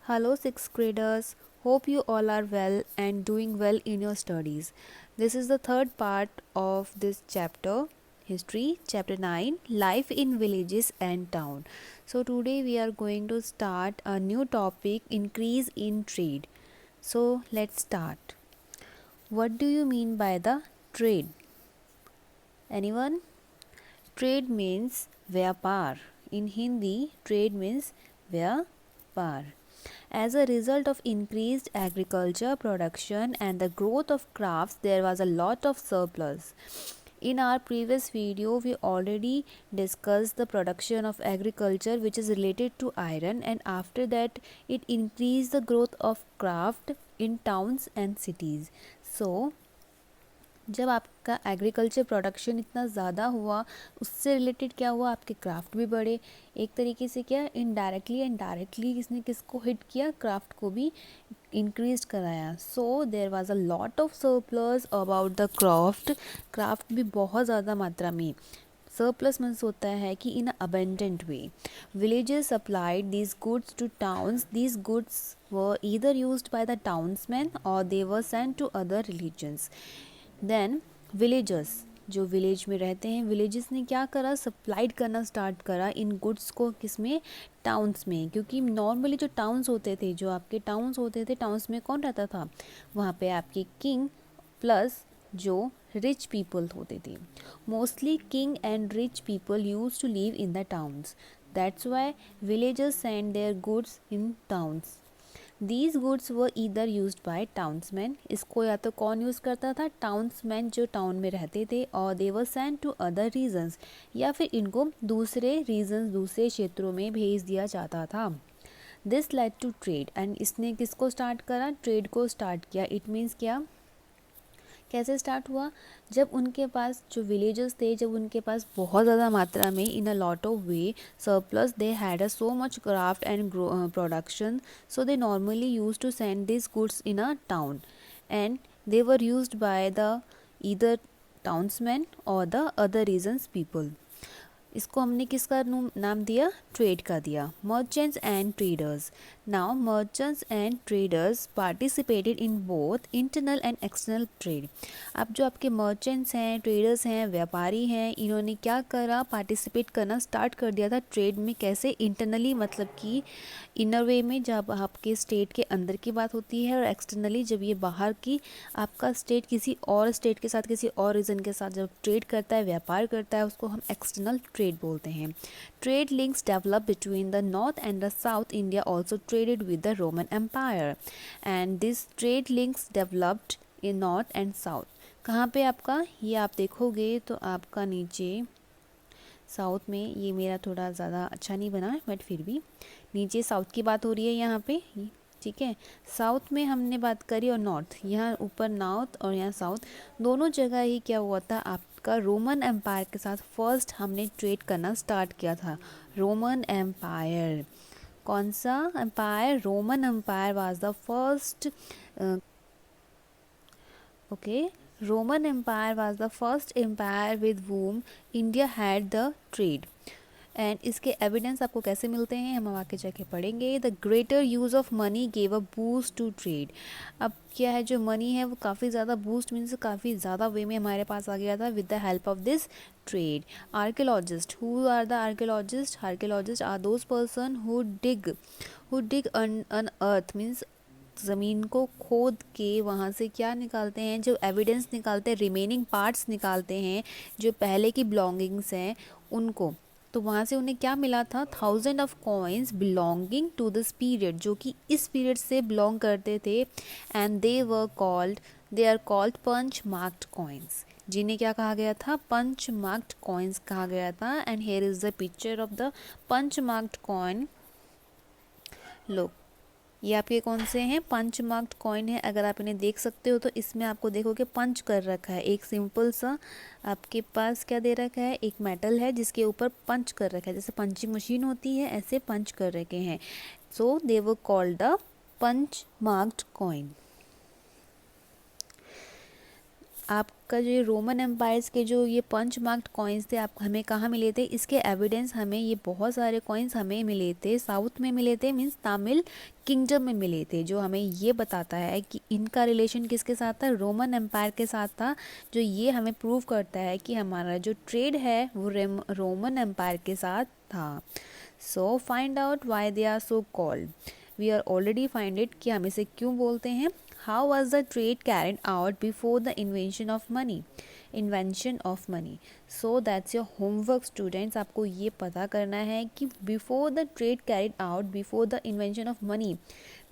Hello, sixth graders. Hope you all are well and doing well in your studies. This is the third part of this chapter, History, Chapter 9, Life in Villages and Town. So, today we are going to start a new topic, Increase in Trade. So, let's start. What do you mean by the trade? Anyone? Trade means vyapar. In Hindi, trade means vyapar. As a result of increased agriculture production and the growth of crafts, there was a lot of surplus. In our previous video, we already discussed the production of agriculture which is related to iron, and after that it increased the growth of craft in towns and cities. So जब आपका agriculture production इतना ज़्यादा हुआ, उससे related क्या हुआ, आपके craft भी बढ़े. एक तरीके से क्या, इनडायरेक्टली एंड डायरेक्टली किसने किसको हिट किया, क्राफ्ट को भी इंक्रीज कराया. So there was a lot of surplus about the craft भी बहुत ज़्यादा मात्रा में. सरप्लस मीन्स होता है कि in abundant way. Villages supplied these goods to towns. These goods were either used by the townsman और they were sent to other religions. Then villagers, जो विलेज में रहते हैं, विलेजेस ने क्या करा, सप्लाइड करना स्टार्ट करा इन गुड्स को, किसमें, टाउन्स में. क्योंकि नॉर्मली जो टाउन्स होते थे, टाउन्स में कौन रहता था, वहाँ पे आपके किंग प्लस जो रिच पीपल होते थे. Mostly king and rich people use to live in the towns. That's why villagers send their goods in towns. These goods were either use by townsman. इसको या तो कौन यूज़ करता था, टाउन्समैन जो टाउन में रहते थे, और they were send to other regions, या फिर इनको दूसरे रीजन्स, दूसरे क्षेत्रों में भेज दिया जाता था. This led to trade. And इसने किसको स्टार्ट करा, ट्रेड को स्टार्ट किया. इट मीन्स क्या, कैसे स्टार्ट हुआ, जब उनके पास जो विलेजर्स थे, जब उनके पास बहुत ज़्यादा मात्रा में, in a lot of way surplus, they had a so much craft and production. So they normally use to send this goods in a town, and they were used by the either townsman और the other regions people. इसको हमने किसका नाम दिया, trade का दिया. Merchants and traders. Now merchants and traders participated in both internal and external trade. अब जो आपके मर्चेंट्स हैं, ट्रेडर्स हैं, व्यापारी हैं, इन्होंने क्या करा, पार्टिसिपेट करना स्टार्ट कर दिया था ट्रेड में. कैसे, इंटरनली मतलब कि इनर वे में, जब आपके स्टेट के अंदर की बात होती है, और एक्सटर्नली जब ये बाहर की, आपका स्टेट किसी और स्टेट के साथ, किसी और रीजन के साथ जब ट्रेड करता है, व्यापार करता है, उसको हम एक्सटर्नल ट्रेड बोलते हैं. Trade links develop between the north and the south. India also traded with the Roman empire, and this trade links developed in north and south. कहाँ पे आपका, ये आप देखोगे तो आपका नीचे साउथ में, ये मेरा थोड़ा ज़्यादा अच्छा नहीं बना है बट फिर भी नीचे साउथ की बात हो रही है यहाँ पे, ठीक है. साउथ में हमने बात करी, और नॉर्थ, यहाँ ऊपर नॉर्थ और यहाँ साउथ, दोनों जगह ही क्या हुआ था, आपका रोमन एम्पायर के साथ फर्स्ट हमने ट्रेड करना स्टार्ट किया था. रोमन एम्पायर, कौन सा empire, Roman empire was the first. Okay, Roman Empire was the first empire with whom India had the trade. And इसके एविडेंस आपको कैसे मिलते हैं, हम आगे जाके पढ़ेंगे. The greater use of money gave a boost to trade. अब क्या है, जो मनी है वो काफ़ी ज़्यादा बूस्ट मीन्स काफ़ी ज़्यादा वे में हमारे पास आ गया था with the help of this trade. Archaeologist, who are the archaeologist, archaeologist are those person who dig an earth means ज़मीन को खोद के वहाँ से क्या निकालते हैं, जो एविडेंस निकालते हैं, रिमेनिंग पार्ट्स निकालते हैं, जो पहले की बिलोंगिंग्स हैं उनको. तो वहाँ से उन्हें क्या मिला था, 1000 of coins belonging to this period, जो कि इस पीरियड से बिलोंग करते थे. And they are called punch marked coins, जिन्हें क्या कहा गया था, पंच मार्क्ड कॉइन्स कहा गया था. And here is the picture of the punch marked coin. लो, ये आपके कौन से हैं, पंच मार्क्ड कॉइन है. अगर आप इन्हें देख सकते हो तो इसमें आपको देखोगे पंच कर रखा है, एक सिंपल सा आपके पास क्या दे रखा है, एक मेटल है जिसके ऊपर पंच कर रखा है, जैसे पंचिंग मशीन होती है ऐसे पंच कर रखे हैं. So they were called the punch marked coin. आपका जो रोमन एम्पायर्स के जो ये पंच मार्क्ड कॉइन्स थे, आप हमें कहाँ मिले थे, इसके एविडेंस हमें ये बहुत सारे कॉइन्स हमें मिले थे, साउथ में मिले थे, मीन्स तमिल किंगडम में मिले थे, जो हमें ये बताता है कि इनका रिलेशन किसके साथ था, रोमन एम्पायर के साथ था, जो ये हमें प्रूव करता है कि हमारा जो ट्रेड है वो रोमन एम्पायर के साथ था। So find out why they are so called. We are already find it कि हम इसे क्यों बोलते हैं। How was the trade carried out before the invention of money? Invention of money. So that's your homework students. आपको ये पता करना है कि before the trade carried out, before the invention of money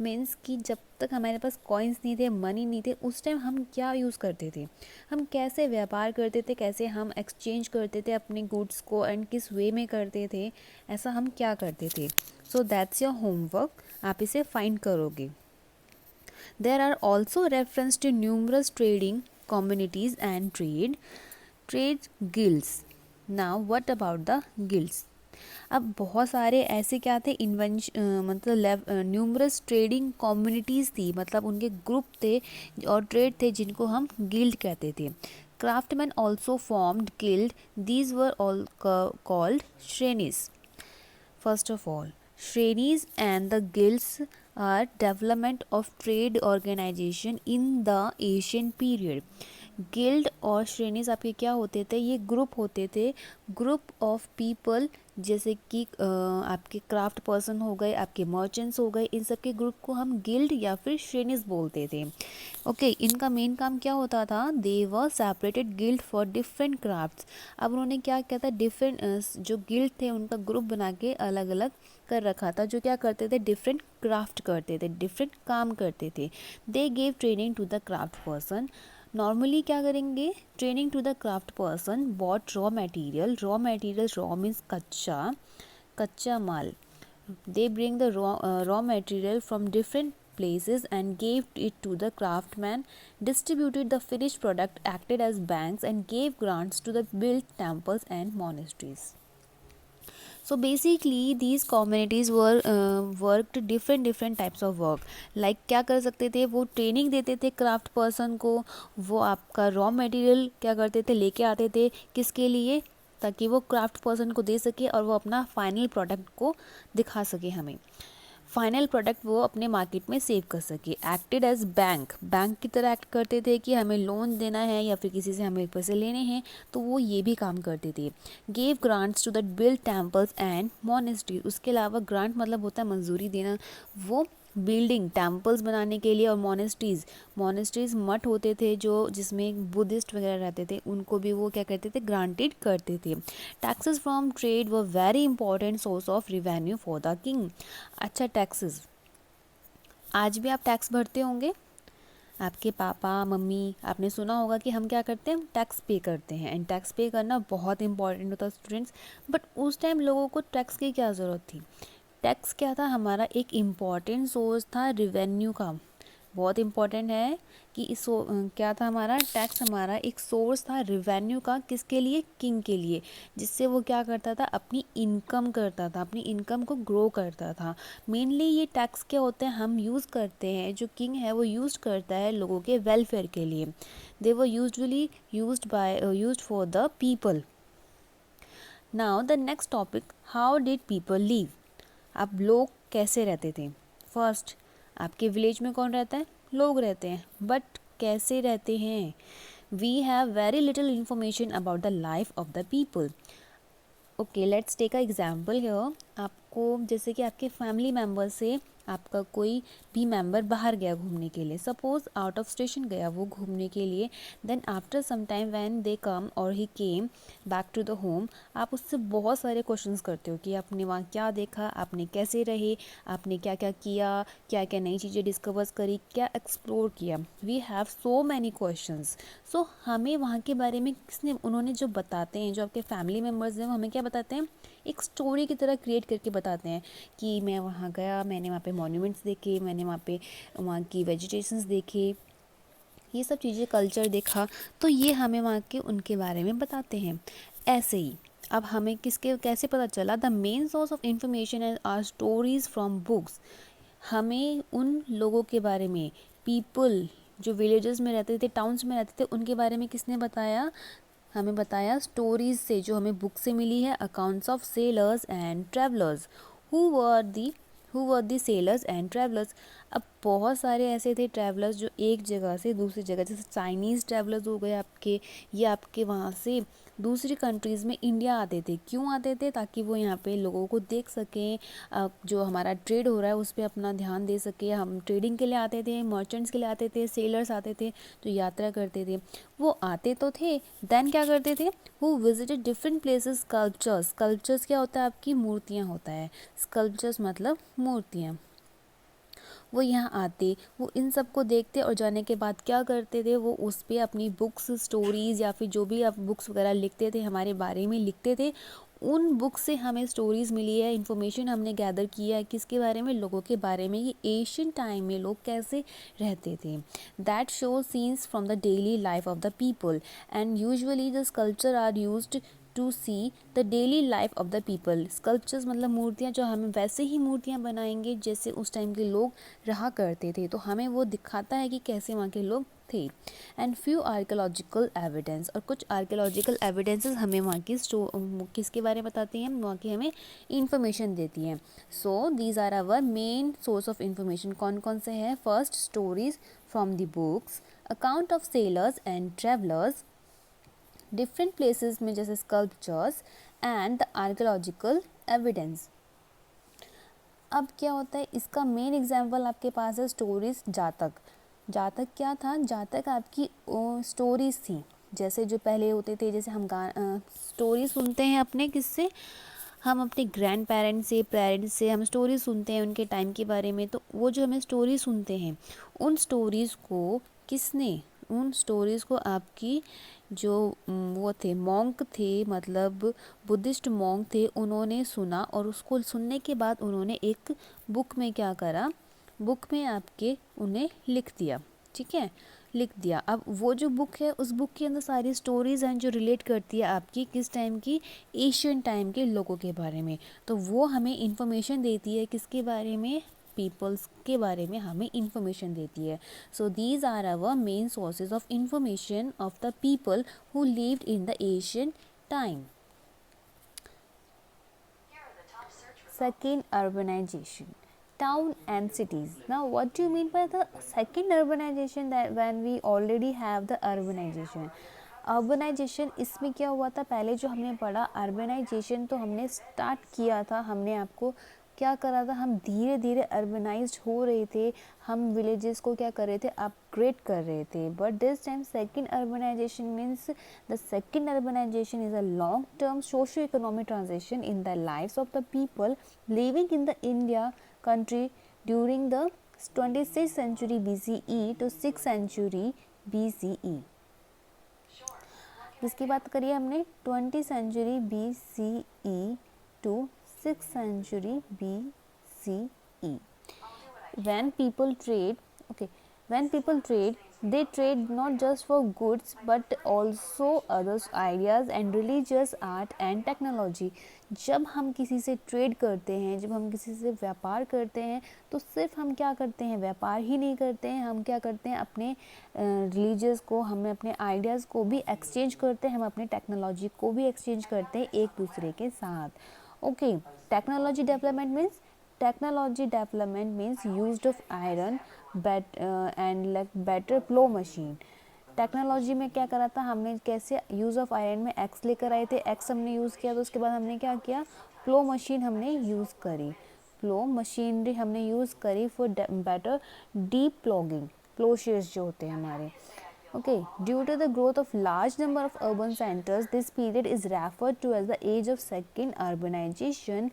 means कि जब तक हमारे पास coins नहीं थे, money नहीं थे, उस टाइम हम क्या यूज़ करते थे, हम कैसे व्यापार करते थे, कैसे हम exchange करते थे अपने goods को, and किस way में करते थे, ऐसा हम क्या करते थे। So that's your homework. आप इसे find करोगे। There are also reference to numerous trading communities and trade guilds. Now what about the guilds? अब बहुत सारे ऐसे क्या थे मतलब न्यूमरस ट्रेडिंग कम्युनिटीज़ थी, मतलब उनके ग्रुप थे और ट्रेड थे जिनको हम गिल्ड कहते थे। Craftsman also formed guild, these were all called श्रेणीज। First of all, Shrenis and the guilds are development of trade organization in the Asian period. Guild और श्रेणीज आपके क्या होते थे, ये ग्रुप होते थे, ग्रुप ऑफ पीपल, जैसे कि आपके क्राफ्ट पर्सन हो गए, आपके मर्चेंट्स हो गए, इन सब के ग्रुप को हम गिल्ड या फिर श्रेणीज बोलते थे। ओके, इनका मेन काम क्या होता था, they were separated guild for different crafts. अब उन्होंने क्या किया था, डिफरेंट जो गिल्ड थे उनका ग्रुप बना के अलग अलग कर रखा था, जो क्या करते थे, डिफरेंट क्राफ्ट करते थे, डिफरेंट काम करते थे। They gave training to the craft person. Normally क्या करेंगे, training to the craft person, bought raw material, raw means कच्चा माल। They bring the raw material from different places and gave it to the craftsman, distributed the finished product, acted as banks and gave grants to the built temples and monasteries. So basically these communities were worked different types of work. Like क्या कर सकते थे, वो training देते थे craft person को, वो आपका रॉ मटेरियल क्या करते थे, लेके आते थे, किसके लिए, ताकि वो क्राफ्ट पर्सन को दे सके और वो अपना फाइनल प्रोडक्ट को दिखा सके, हमें फाइनल प्रोडक्ट वो अपने मार्केट में सेव कर सके। एक्टेड एज बैंक की तरह एक्ट करते थे कि हमें लोन देना है या फिर किसी से हमें पैसे लेने हैं, तो वो ये भी काम करते थे। Gave grants to that build temples and monastery. उसके अलावा ग्रांट मतलब होता है मंजूरी देना, वो बिल्डिंग टेम्पल्स बनाने के लिए, और मोनेस्ट्रीज मठ होते थे जो जिसमें बुद्धिस्ट वगैरह रहते थे, उनको भी वो क्या करते थे, ग्रांटेड करते थे। Taxes from trade were very important source of revenue for the king. अच्छा, टैक्सेस, आज भी आप टैक्स भरते होंगे, आपके पापा मम्मी, आपने सुना होगा कि हम क्या करते हैं, टैक्स पे करते हैं, एंड टैक्स पे करना बहुत इंपॉर्टेंट होता है स्टूडेंट्स। बट उस टाइम लोगों को टैक्स की क्या ज़रूरत थी, टैक्स क्या था, हमारा एक इम्पॉर्टेंट सोर्स था रिवेन्यू का। बहुत इम्पॉर्टेंट है कि क्या था हमारा टैक्स, हमारा एक सोर्स था रिवेन्यू का, किसके लिए, किंग के लिए, जिससे वो क्या करता था, अपनी इनकम करता था, अपनी इनकम को ग्रो करता था। मेनली ये टैक्स क्या होते हैं, हम यूज़ करते हैं, जो किंग है वो यूज़ करता है लोगों के वेलफेयर के लिए। They were usually used for the people. Now the next topic, how did people live. अब लोग कैसे रहते थे। फर्स्ट, आपके विलेज में कौन रहता है, लोग रहते हैं, बट कैसे रहते हैं। We have very little information about the life of the people. Okay, let's take a example here. आपको जैसे कि आपके फैमिली मेम्बर से आपका कोई भी मेंबर बाहर गया घूमने के लिए, सपोज आउट ऑफ स्टेशन गया वो घूमने के लिए, then after some time when they come और he came back to the home, आप उससे बहुत सारे क्वेश्चंस करते हो कि आपने वहाँ क्या देखा, आपने कैसे रहे, आपने क्या क्या किया, क्या क्या नई चीज़ें डिस्कवर करी, क्या एक्सप्लोर किया। We have so many questions. So हमें वहाँ के बारे में उन्होंने जो बताते हैं, जो आपके फैमिली मेम्बर्स हैं, वो हमें क्या बताते हैं, एक स्टोरी की तरह क्रिएट करके बताते हैं कि मैं वहाँ गया, मैंने वहाँ पे मॉन्यूमेंट्स देखे, मैंने वहाँ की वेजिटेशंस देखे, ये सब चीज़ें, कल्चर देखा, तो ये हमें वहाँ के उनके बारे में बताते हैं। ऐसे ही अब हमें किसके कैसे पता चला, the main source of information are stories from books. हमें उन लोगों के बारे में, पीपल जो विलेजेस में रहते थे, टाउन्स में रहते थे, उनके बारे में किसने बताया? हमें बताया स्टोरीज से, जो हमें बुक से मिली है, accounts of sellers and travellers. Who were the who were the sellers and travellers. अब बहुत सारे ऐसे थे ट्रैवलर्स जो एक जगह से दूसरी जगह, जैसे चाइनीज़ ट्रैवलर्स हो गए आपके, या आपके वहाँ से दूसरी कंट्रीज़ में इंडिया आते थे। क्यों आते थे? ताकि वो यहाँ पे लोगों को देख सकें, जो हमारा ट्रेड हो रहा है उस पर अपना ध्यान दे सके। हम ट्रेडिंग के लिए आते थे, मर्चेंट्स के लिए आते थे, सेलर्स आते थे, तो यात्रा करते थे। वो आते तो थे, देन क्या करते थे? Who visited different places, sculptures. Sculptures क्या होता है? आपकी मूर्तियाँ होता है। स्कल्पचर्स मतलब मूर्तियाँ। वो यहाँ आते, वो इन सब को देखते और जाने के बाद क्या करते थे? वो उस पर अपनी बुक्स, स्टोरीज़ या फिर जो भी आप बुक्स वगैरह लिखते थे, हमारे बारे में लिखते थे। उन बुक से हमें स्टोरीज़ मिली है, इन्फॉर्मेशन हमने गैदर किया है किसके बारे में? लोगों के बारे में, ये एशियन टाइम में लोग कैसे रहते थे। That show scenes from the daily life of the people and usually the sculpture are used to see the daily life of the people. Sculptures मतलब मूर्तियाँ, जो हमें वैसे ही मूर्तियाँ बनाएंगे जैसे उस टाइम के लोग रहा करते थे, तो हमें वो दिखाता है कि कैसे वहाँ के लोग थे। एंड फ्यू आर्कियोलॉजिकल एविडेंस, और कुछ आर्कियोलॉजिकल एविडेंसेस हमें वहाँ की किसके बारे में बताती हैं? वहाँ की हमें इंफॉर्मेशन देती हैं। So these are our main source of information. कौन कौन से हैं? First, stories from the books, account of sellers and travellers, different places में जैसे sculptures, and the archaeological evidence. अब क्या होता है? इसका मेन एग्जाम्पल आपके पास है स्टोरीज। जातक। जातक क्या था? जातक आपकी स्टोरीज थी। जैसे जो पहले होते थे, जैसे हम स्टोरी सुनते हैं अपने किससे? हम अपने ग्रैंड पेरेंट्स से, पेरेंट्स से हम स्टोरी सुनते हैं उनके टाइम के बारे में। तो वो जो हमें स्टोरी सुनते हैं, उन स्टोरीज़ को किसने, उन स्टोरीज़ को आपकी जो वो थे मॉन्क थे, मतलब बुद्धिस्ट मॉन्क थे, उन्होंने सुना और उसको सुनने के बाद उन्होंने एक बुक में क्या करा? बुक में आपके उन्हें लिख दिया। ठीक है, लिख दिया। अब वो जो बुक है, उस बुक के अंदर सारी स्टोरीज़ हैं जो रिलेट करती है आपकी किस टाइम की? एशियन टाइम के लोगों के बारे में। तो वो हमें इंफॉर्मेशन देती है किसके बारे में? पीपल्स के बारे में हमें इंफॉर्मेशन देती है। So these are our main sources of information of the people who lived in the Asian time. Second, urbanization, town and cities. Now what do you mean by the second urbanization? That when we already have the urbanization, इसमें क्या हुआ था? पहले जो हमने पढ़ा urbanisation, तो हमने स्टार्ट किया था, हमने आपको क्या करा था? हम धीरे धीरे अर्बनाइज्ड हो रहे थे, हम विलेजेस को क्या कर रहे थे? अपग्रेड कर रहे थे। But this time second urbanization means the second urbanization is a long term socio economic transition in the lives of the people living in the India country during the 26th century BCE to 6th century BCE। जिसकी बात करिए हमने 20th century BCE to 6th century BCE। When people trade, okay, when people trade, they trade not just for goods but also others ideas and religious art and technology। जब हम किसी से trade करते हैं, जब हम किसी से व्यापार करते हैं, तो सिर्फ हम क्या करते हैं? व्यापार ही नहीं करते हैं, हम क्या करते हैं? अपने रिलीजियस को, हम अपने आइडियाज़ को भी एक्सचेंज करते हैं, हम अपने टेक्नोलॉजी को भी एक्सचेंज करते हैं एक दूसरे के साथ। Okay, technology development means, technology development means used of iron and like better plow machine। Technology में क्या करा था हमने? कैसे यूज़ ऑफ आयरन में एक्स लेकर आए थे, एक्स हमने यूज़ किया, तो उसके बाद हमने क्या किया? प्लो मशीन हमने यूज़ करी, प्लो मशीनरी हमने यूज़ करी फॉर बेटर डीप प्लॉगिंग, प्लोशेयर्स जो होते हैं हमारे। Okay, due to the growth of large number of urban centers, this period is referred to as the age of second urbanization।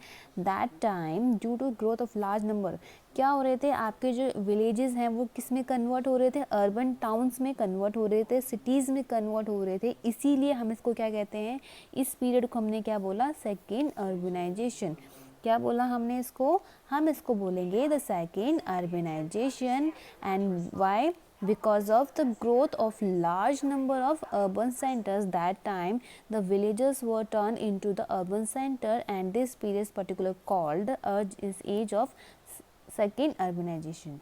That time, due to growth of large number, क्या हो रहे थे? आपके जो विलेजेस हैं वो किस में कन्वर्ट हो रहे थे? अर्बन टाउन्स में कन्वर्ट हो रहे थे, सिटीज़ में कन्वर्ट हो रहे थे। इसीलिए हम इसको क्या कहते हैं? इस पीरियड को हमने क्या बोला? Second urbanization. क्या बोला हमने इसको? हम इसको बोलेंगे the second urbanization. And why? Because of the growth of large number of urban centers, that time the villages were turned into the urban center, and this period is particularly called the age of second urbanization।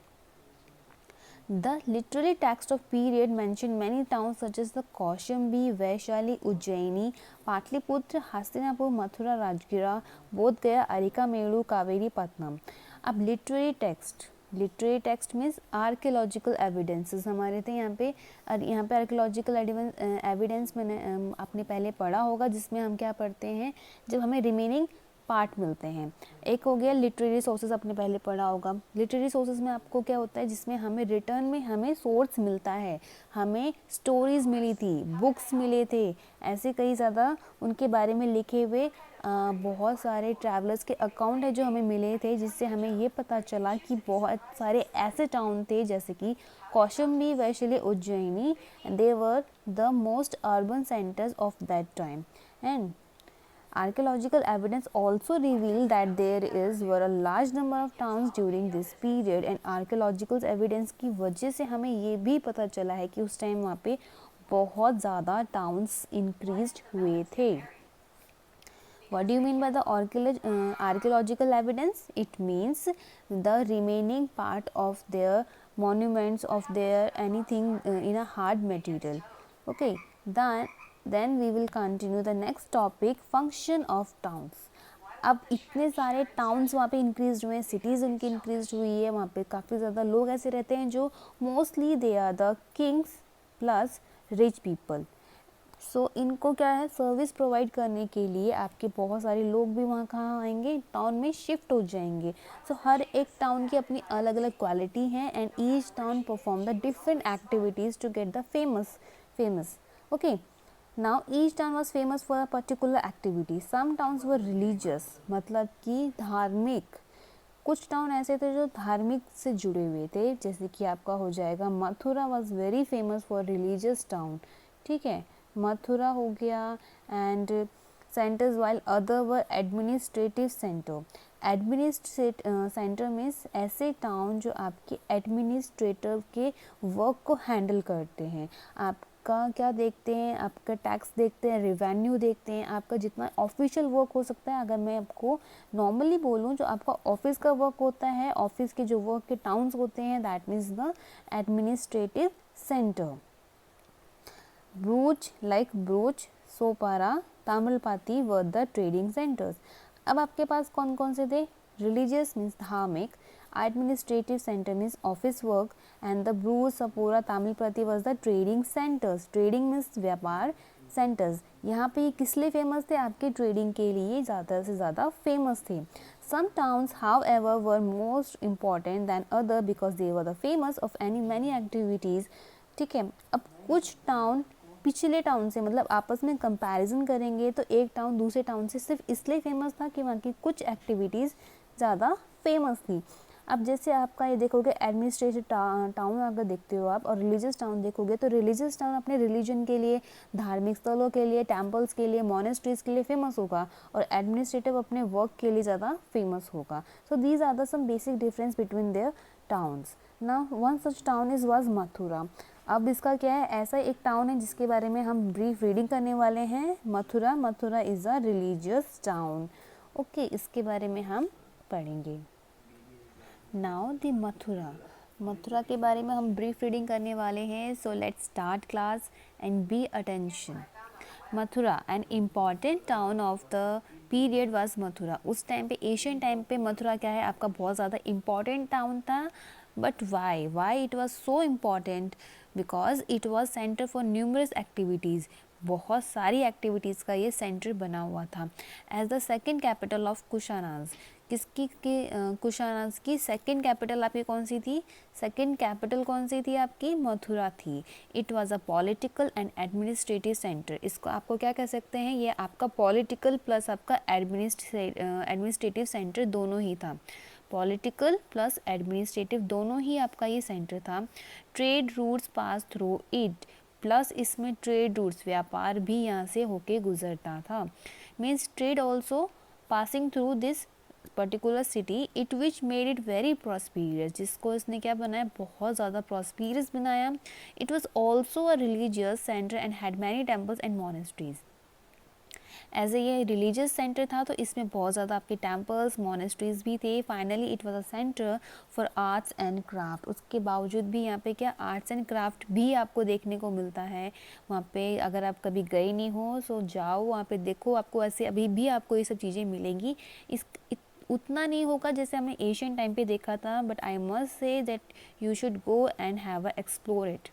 The literary text of period mentioned many towns such as the Kaushambi, Vaishali, Ujjaini, Patliputra, Hastinapur, Mathura, Rajgira, Bodh Gaya, Arikameru, Kaveri, Patnam. अब literary text means archaeological evidences हमारे थे यहाँ पे। और यहाँ पे archaeological evidence मैंने आपने पहले पढ़ा होगा, जिसमें हम क्या पढ़ते हैं जब हमें रिमेनिंग पार्ट मिलते हैं। एक हो गया लिटरेरी सोर्सेज, आपने पहले पढ़ा होगा। लिटरेरी सोर्सेज में आपको क्या होता है, जिसमें हमें रिटर्न में हमें सोर्स मिलता है, हमें स्टोरीज मिली थी, बुक्स मिले थे, ऐसे कई ज़्यादा उनके बारे में लिखे हुए बहुत सारे ट्रैवलर्स के अकाउंट है जो हमें मिले थे, जिससे हमें ये पता चला कि बहुत सारे ऐसे टाउन थे जैसे कि Kaushambi, Vaishali, Ujjaini, they were the most urban centres of that time. And archaeological evidence also revealed that were a large number of towns during this period, and archaeological evidence की वजह से हमें ये भी पता चला है कि उस टाइम वहाँ पे बहुत ज़्यादा टाउन्स इंक्रीज्ड हुए थे। What do you mean by the archaeological evidence? It means the remaining part of their monuments, of their anything in a hard material. Okay, then we will continue the next topic, function of towns. अब इतने सारे towns वहाँ पे increase हुए हैं, cities उनकी increase हुई है, वहाँ पे काफ़ी ज़्यादा लोग ऐसे रहते हैं जो mostly they are the kings plus rich people. So इनको क्या है, सर्विस प्रोवाइड करने के लिए आपके बहुत सारे लोग भी वहाँ कहाँ आएंगे, टाउन में शिफ्ट हो जाएंगे। सो हर एक टाउन की अपनी अलग अलग क्वालिटी है, and each town perform the different activities to get the famous. Okay, now each town was famous for a particular activity. Some towns were religious, मतलब कि धार्मिक। कुछ टाउन ऐसे थे जो धार्मिक से जुड़े हुए थे, जैसे कि आपका हो जाएगा Mathura was very famous for religious town. ठीक है, मथुरा हो गया। And centres while other were administrative centre. Centre means ऐसे टाउन जो आपके एडमिनिस्ट्रेटर के वर्क को हैंडल करते हैं, आपका क्या देखते हैं, आपका टैक्स देखते हैं, रेवेन्यू देखते हैं, आपका जितना ऑफिशियल वर्क हो सकता है। अगर मैं आपको नॉर्मली बोलूँ, जो आपका ऑफिस का वर्क होता है, ऑफिस के जो वर्क के टाउन्स होते हैं, that means the administrative centre. Broach, like Broach, Sopara, Tamilpati were the trading centres. अब आपके पास कौन कौन से थे, रिलीजियस मीन्स धार्मिक, administrative centre means office work, and the Broach, Sopara, Tamilpati was the trading centres. Trading means व्यापार, सेंटर्स यहाँ पे किस लिए फेमस थे, आपके ट्रेडिंग के लिए ज़्यादा से ज़्यादा फेमस थे। Some towns, however, were most important than other because they were the famous of many activities। ठीक है, अब कुछ टाउन पिछले टाउन से, मतलब आपस में कंपैरिजन करेंगे तो एक टाउन दूसरे टाउन से सिर्फ इसलिए फेमस था कि वहाँ की कुछ एक्टिविटीज़ ज़्यादा फेमस थी। अब जैसे आपका ये देखोगे एडमिनिस्ट्रेटिव टाउन अगर देखते हो आप, और रिलीजियस टाउन देखोगे, तो रिलीजियस टाउन अपने रिलीजन के लिए, धार्मिक स्थलों के लिए, टेम्पल्स के लिए, मोनेस्ट्रीज के लिए फेमस होगा, और एडमिनिस्ट्रेटिव अपने वर्क के लिए ज़्यादा फेमस होगा। So these are the some basic difference between their towns. Now one such town was Mathura. अब इसका क्या है, ऐसा एक टाउन है जिसके बारे में हम ब्रीफ रीडिंग करने वाले हैं, Mathura. Mathura is a religious town. Okay, इसके बारे में हम पढ़ेंगे। नाउ द मथुरा के बारे में हम ब्रीफ रीडिंग करने वाले हैं। So let's start class and be attention. Mathura, an important town of the period was Mathura. उस टाइम पे, एशियन टाइम पे मथुरा क्या है, आपका बहुत ज़्यादा इम्पॉर्टेंट टाउन था। But why it was so important, because it was centre for numerous activities. बहुत सारी एक्टिविटीज़ का ये सेंटर बना हुआ था। As the second capital of Kushanas, Kushanas की सेकेंड कैपिटल आपकी कौन सी थी, सेकेंड कैपिटल कौन सी थी आपकी, मथुरा थी। It was a political and administrative centre. इसको आपको क्या कह सकते हैं, ये आपका पॉलिटिकल प्लस आपका एडमिनिस्ट्रेटिव सेंटर दोनों ही था। पॉलिटिकल प्लस एडमिनिस्ट्रेटिव दोनों ही आपका ये सेंटर था। Trade routes pass through it, plus इसमें ट्रेड रूट्स, व्यापार भी यहाँ से होके गुजरता था। Means trade also passing through this particular city, it which made it very prosperous, जिसको इसने क्या बनाया, बहुत ज़्यादा प्रॉस्पीरियस बनाया। It was also a religious centre and had many temples and monasteries. As a ये रिलीजियस सेंटर था तो इसमें बहुत ज़्यादा आपके टेम्पल्स मोनेस्ट्रीज भी थे। Finally it was a centre for arts and craft. उसके बावजूद भी यहाँ पे क्या आर्ट्स एंड क्राफ्ट भी आपको देखने को मिलता है वहाँ पे। अगर आप कभी गए नहीं हो सो जाओ वहाँ पे देखो, आपको ऐसे अभी भी आपको ये सब चीज़ें मिलेंगी। उतना नहीं होगा जैसे हमने एशियन टाइम पे देखा था, but I must say that you should go and have a explore it.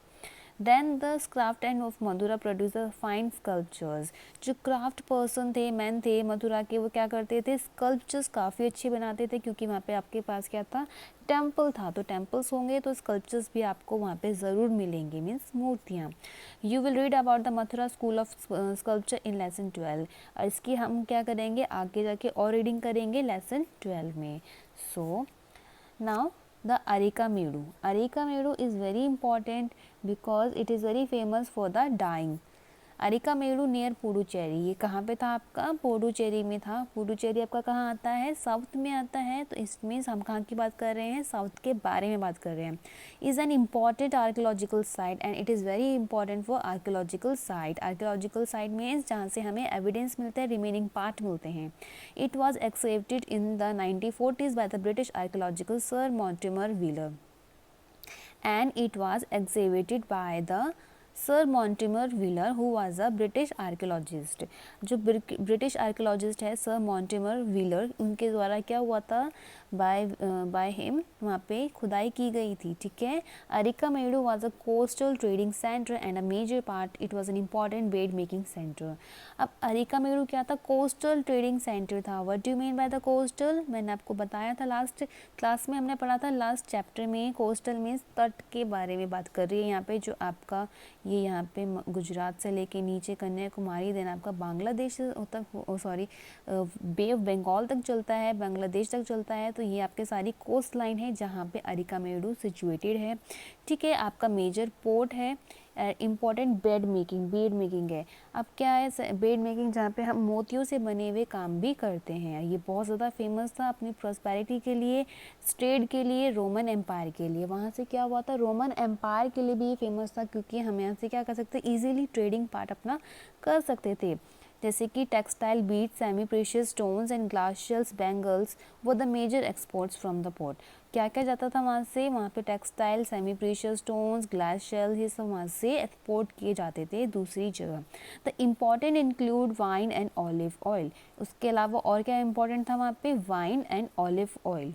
Then the craft and of Mathura producer fine sculptures. जो क्राफ्ट पर्सन थे, मैन थे मथुरा के, वो क्या करते थे, स्कल्पचर्स काफ़ी अच्छे बनाते थे, क्योंकि वहाँ पे आपके पास क्या था, टेम्पल था। तो टेम्पल्स होंगे तो स्कल्पचर्स भी आपको वहाँ पे ज़रूर मिलेंगे, मीन्स मूर्तियाँ। You will read about the Mathura school of sculpture in lesson 12। और इसकी हम क्या करेंगे, आगे जाके और रीडिंग करेंगे लेसन 12 में। सो now the Arikamedu. Arikamedu is very important because it is very famous for the dyeing. Arikamedu near Puducherry, ये कहाँ पे था आपका, पुडुचेरी में था। पुडुचेरी आपका कहाँ आता है, साउथ में आता है। तो इसमें हम कहाँ की बात कर रहे हैं, साउथ के बारे में बात कर रहे हैं। Is an important archaeological site and it is very important for archaeological site. Archaeological site means जहाँ से हमें एविडेंस मिलते हैं, रिमेनिंग पार्ट मिलते हैं। It was accepted in the 1940s by the British archaeological sir Mortimer Wheeler and it was excavated by the sir Mortimer Wheeler who was a British archaeologist. जो British archaeologist है sir Mortimer Wheeler, उनके द्वारा क्या हुआ था, by him वहाँ पे खुदाई की गई थी। ठीक है। Arikamedu was a coastal trading centre and a major part it was an important bead making centre. अब अरिकामेडू क्या था, कोस्टल ट्रेडिंग सेंटर था। What do mean by the coastal, मैंने आपको बताया था लास्ट क्लास में, हमने पढ़ा था लास्ट चैप्टर में। कोस्टल मीन्स तट के बारे में बात कर रही है यहाँ पे। जो आपका ये यहाँ पे गुजरात से लेके नीचे कन्याकुमारी, देन आपका बांग्लादेश तक, सॉरी बे ऑफ बंगाल तक चलता है, बांग्लादेश तक चलता है। तो ये आपके सारी कोस्ट लाइन है जहाँ पे अरिकामेडू सिचुएटेड है। ठीक है। आपका मेजर पोर्ट है। इम्पॉर्टेंट बेड मेकिंग है। अब क्या है, बेड मेकिंग जहाँ पे हम मोतियों से बने हुए काम भी करते हैं। ये बहुत ज़्यादा फेमस था अपनी प्रॉस्पेरिटी के लिए, ट्रेड के लिए, रोमन एम्पायर के लिए। वहाँ से क्या हुआ था, रोमन एम्पायर के लिए भी ये फेमस था, क्योंकि हम यहाँ से क्या कर सकते, ईजिली ट्रेडिंग पार्ट अपना कर सकते थे। जैसे कि textile beads, semi precious stones and glass shells, bangles were the major exports from the port. क्या क्या जाता था वहाँ से, वहाँ पे textile, semi precious stones, glass shell, ये सब वहाँ से एक्सपोर्ट किए जाते थे दूसरी जगह। The important include wine and olive oil. उसके अलावा और क्या इम्पोर्टेंट था वहाँ पे, wine and olive oil.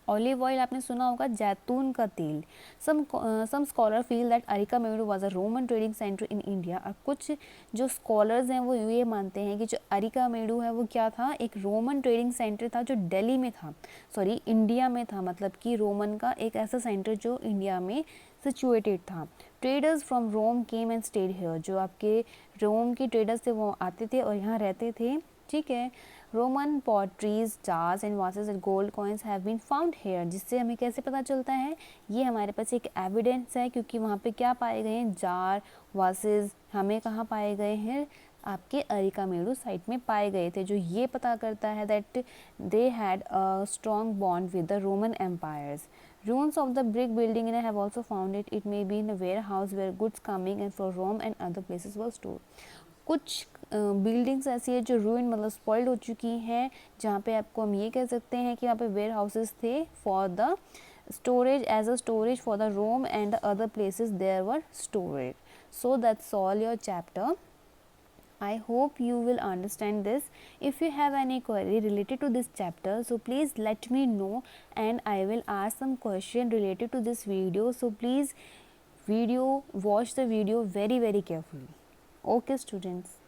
Olive oil आपने सुना होगा, जैतून का तेल। Some scholar feel that Arikamedu was a Roman trading centre in India. और कुछ जो स्कॉलर्स हैं वो ये मानते हैं कि जो अरिकामेडू है वो क्या था, एक रोमन ट्रेडिंग सेंटर था जो दिल्ली में था, सॉरी इंडिया में था। मतलब कि रोमन का एक ऐसा सेंटर जो इंडिया में सिचुएटेड था। Traders from Rome came and stayed here. जो आपके रोम के ट्रेडर्स थे वो आते थे और यहाँ रहते थे। ठीक है। Roman potteries, jars and vases and gold coins have been found here. जिससे हमें कैसे पता चलता है, ये हमारे पास एक एविडेंस है, क्योंकि वहाँ पे क्या पाए गए हैं, जार, वासेस हमें कहाँ पाए गए हैं, आपके अरिकामेडू साइट में पाए गए थे। जो ये पता करता है that they had a strong bond with the Roman empires. Ruins of the brick building have also found it. It may be in a warehouse where goods coming and from Rome and other places were stored. कुछ buildings ऐसी है जो रूइन मतलब spoiled हो चुकी हैं, जहाँ पे आपको हम ये कह सकते हैं कि यहाँ पे वेयर हाउसेस थे for the storage, as a storage for the Rome and the other places there were storage. So that's all your chapter. I hope you will understand this. If you have any query related to this chapter, so please let me know and I will ask some question related to this video. So please watch the video very carefully. Okay students.